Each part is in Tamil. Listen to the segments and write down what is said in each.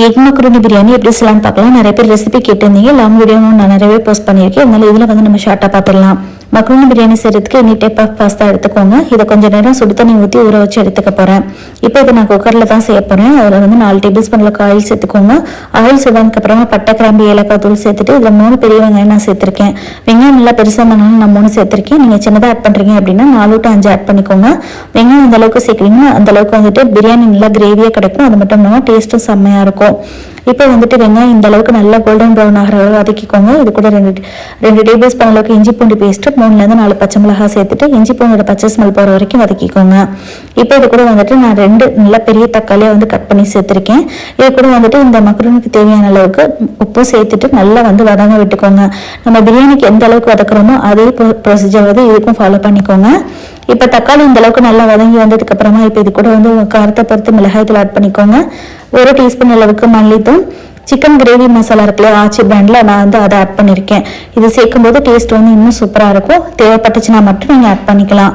எக் மக்ரூனி பிரியாணி எப்படி செய்யலாம்னு பார்க்கலாம். நிறைய பேர் ரெசிபி கேட்டிருந்தீங்க. லாங் வீடியோவும் நான் நிறையவே போஸ்ட் பண்ணியிருக்கேன். அதனால இதில் வந்து நம்ம ஷார்ட்டாக பார்த்துடலாம். மக்ரூனி பிரியாணி செய்யறதுக்கு எனி டைப் ஆஃப் பாஸ்தா எடுத்துக்கோங்க. இதை கொஞ்சம் நேரம் சுடு தண்ணி ஊற்றி ஊற வச்சு எடுத்துக்க போகிறேன். இப்போ இதை நான் குக்கரில் தான் செய்ய போகிறேன். அதில் வந்து 4 டேபிள் ஸ்பூன் ஆயில் சேர்த்துக்கோங்க. ஆயில் சுடானதுக்கு அப்புறமா பட்டை, கிராம்பு, ஏலக்காய் தூள் சேர்த்துட்டு இதில் 3 பெரிய வெங்காயம் நான் சேர்த்துருக்கேன். வெங்காயம் நல்லா பெருசாக இருந்தாலும் நான் 3 சேர்த்துருக்கேன். நீங்கள் சின்னதாக ஆட் பண்ணுறீங்க அப்படின்னா 4 to 5 ஆட் பண்ணிக்கோங்க. வெங்காயம் அந்த அளவுக்கு சேர்க்குறீங்கன்னா அந்த அளவுக்கு வந்துட்டு பிரியாணி நல்லா கிரேவியாக கிடைக்கும். அது மட்டும் இல்லாமல் டேஸ்ட்டும் செம்மையாக இருக்கும். இப்போ வந்துட்டு வெங்காயம் இந்த அளவுக்கு நல்லா கோல்டன் ப்ரௌன் ஆகிற அளவு வதக்கிக்கோங்க. இது கூட 2 டேபிள் ஸ்பூன் அளவுக்கு இஞ்சி பூண்டு பேஸ்ட்டு, 3 to 4 பச்சை மிளகாய் சேர்த்துட்டு இஞ்சி பூண்டோட பச்சை ஸ்மெல் போகிற வரைக்கும் வதக்கிக்கோங்க. இப்போ இது கூட வந்துட்டு நான் 2 நல்ல பெரிய தக்காளியை வந்து கட் பண்ணி சேர்த்துருக்கேன். இது கூட வந்துட்டு இந்த மக்ரூனிக்கு தேவையான அளவுக்கு உப்பு சேர்த்துட்டு நல்லா வந்து வதங்க விட்டுக்கோங்க. நம்ம பிரியாணிக்கு எந்த அளவுக்கு வதக்குறோமோ அதே ப்ரொசீஜர் வந்து இதுக்கும் ஃபாலோ பண்ணிக்கோங்க. இப்போ தக்காளி இந்த அளவுக்கு நல்லா வதங்கி வந்ததுக்கு அப்புறமா இப்போ இது கூட வந்து காரத்தை பொறுத்து மிளகாய் தூள் ஆட் பண்ணிக்கோங்க. 1 டீஸ்பூன் அளவுக்கு மல்லித்தூள், சிக்கன் கிரேவி மசாலா இருக்குல்ல ஆச்சி பிராண்டில், நான் வந்து அதை ஆட் பண்ணியிருக்கேன். இது சேர்க்கும்போது டேஸ்ட் வந்து இன்னும் சூப்பராக இருக்கும். தேவைப்பட்டுச்சுன்னா மட்டும் நீங்கள் ஆட் பண்ணிக்கலாம்.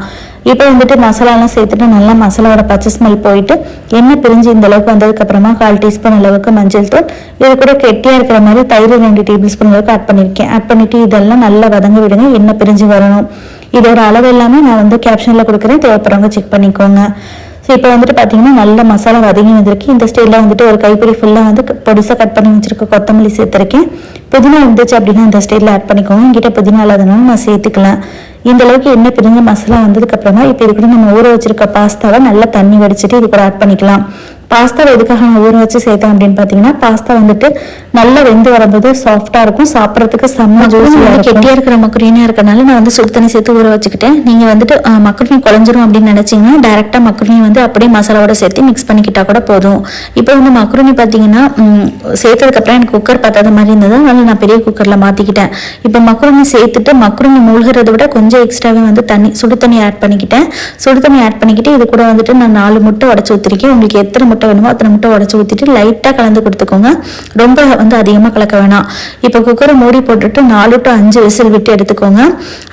இப்போ வந்துட்டு மசாலாலாம் சேர்த்துட்டு நல்லா மசாலாவோட பச்சை ஸ்மெல் போயிட்டு எண்ணெய் பிரிஞ்சு இந்த அளவுக்கு வந்ததுக்கு அப்புறமா 1/4 டீஸ்பூன் அளவுக்கு மஞ்சள் தூள், இது கூட கெட்டியாக இருக்கிற மாதிரி தயிர் 2 டேபிள் ஸ்பூன் அளவுக்கு ஆட் பண்ணியிருக்கேன். ஆட் பண்ணிட்டு இதெல்லாம் நல்லா வதங்க விடுங்க. எண்ணெய் பிரிஞ்சு வரணும். இதோட அளவு எல்லாமே நான் வந்து கேப்ஷனில் கொடுக்குறேன், தேவைப்படுறவங்க செக் பண்ணிக்கோங்க. ஸோ இப்போ வந்துட்டு பார்த்தீங்கன்னா நல்ல மசாலா வதங்கி வந்திருக்கு. இந்த ஸ்டைலில் வந்துட்டு ஒரு கைப்பிடி ஃபுல்லாக வந்து பொடிசாக கட் பண்ணி வச்சிருக்க கொத்தமல்லி சேர்த்துருக்கேன். புதினா இருந்துச்சு அப்படின்னா இந்த ஸ்டைலில் ஆட் பண்ணிக்கோங்க. என்கிட்ட புதினா இல்லாதனால நான் சேர்த்துக்கலாம். இந்த அளவுக்கு எண்ணெய் பிரிஞ்ச மசாலா வந்ததுக்கு அப்புறமா இப்போ இது கூட நம்ம ஊற வச்சிருக்க பாஸ்தாவை நல்லா தண்ணி வடிச்சிட்டு இது கூட ஆட் பண்ணிக்கலாம். பாஸ்தாவை எதுக்காக நான் ஊற வச்சு சேர்த்தேன் அப்படின்னு பார்த்தீங்கன்னா பாஸ்தா வந்துட்டு நல்லா வெந்து வரும்போது சாஃப்டாக இருக்கும், சாப்பிட்றதுக்கு செம்ம ஜூஸியாக கெட்டியாக இருக்கிற மக்ரூனியாக இருக்கனால நான் வந்து சுடு தண்ணி சேர்த்து ஊற வச்சுக்கிட்டேன். நீங்கள் வந்துட்டு மக்ரூனி குழஞ்சிரும் அப்படின்னு நினச்சிங்கன்னா டேரெக்டாக மக்ரூனி வந்து அப்படியே மசாலாவோட சேர்த்து மிக்ஸ் பண்ணிக்கிட்டா கூட போதும். இப்போ வந்து மக்ரூனி பார்த்தீங்கன்னா சேர்த்ததுக்கப்புறம் எனக்கு குக்கர் பத்தாத மாதிரி இருந்தது, அதனால நான் பெரிய குக்கரில் மாற்றிக்கிட்டேன். இப்போ மக்ரூனி சேர்த்துட்டு மக்ரூனி மூழ்கிறத விட கொஞ்சம் எக்ஸ்ட்ராவே வந்து சுடு தண்ணி ஆட் பண்ணிக்கிட்டேன். சுடு தண்ணி ஆட் பண்ணிக்கிட்டு இது கூட வந்துட்டு நான் 4 முட்டை உடச்சி ஊற்றிருக்கேன். உங்களுக்கு எத்தனை முட்டை வேணுமோ அத்தனை முட்டை உடச்சி ஊற்றிட்டு லைட்டாக கலந்து கொடுத்துக்கோங்க. ரொம்ப வந்து அதிகமாக கலக்க வேணாம். இப்போ குக்கரை மூடி போட்டுட்டு 4 to 5 விசில் விட்டு எடுத்துக்கோங்க.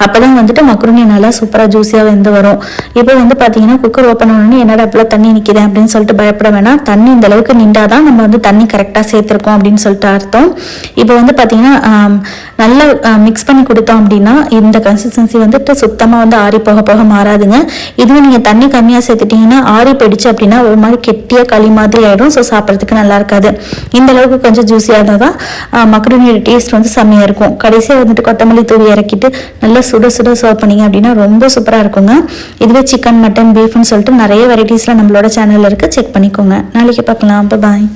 அப்போதான் வந்துட்டு மக்ரூனி நல்லா சூப்பராக ஜூஸியாக வெந்து வரும். இப்போ வந்து பார்த்தீங்கன்னா குக்கர் ஓப்பன் பண்ணோன்னே என்னடா இவ்வளோ தண்ணி நிற்கிது அப்படின்னு சொல்லிட்டு பயப்பட வேணாம். தண்ணி இந்த அளவுக்கு நின்றாதான் நம்ம வந்து தண்ணி கரெக்டாக சேர்த்துருக்கோம் அப்படின்னு சொல்லிட்டு அர்த்தம். இப்போ வந்து பார்த்தீங்கன்னா நல்லா மிக்ஸ் பண்ணி கொடுத்தோம் அப்படின்னா இந்த கன்சிஸ்டன்சி வந்துட்டு சுத்தமாக வந்து ஆறி போக போக மாறாதுங்க. இதுவும் நீங்கள் தண்ணி கம்மியாக சேர்த்துட்டீங்கன்னா ஆறி போயிடுச்சு அப்படின்னா ஒரு மாதிரி கெட்டியாக களி மாதிரி ஆயிடும். ஸோ சாப்பிட்றதுக்கு நல்லா இருக்காது. இந்த அளவுக்கு கொஞ்சம் ஜூஸியாக இருந்தால் தான் மக்ரூனியோட டேஸ்ட் வந்து செம்மையாக இருக்கும். கடைசியாக வந்துட்டு கொத்தமல்லி தூவி இறக்கிட்டு நல்லா சுட சுட சர்வ் பண்ணிங்க அப்படின்னா ரொம்ப சூப்பராக இருக்குங்க. இதுவே சிக்கன், மட்டன், பீஃப்னு சொல்லிட்டு நிறைய வெரைட்டிஸ்லாம் நம்மளோட சேனலில் இருக்குது, செக் பண்ணிக்கோங்க. நாளைக்கு பார்க்கலாம். பாய்.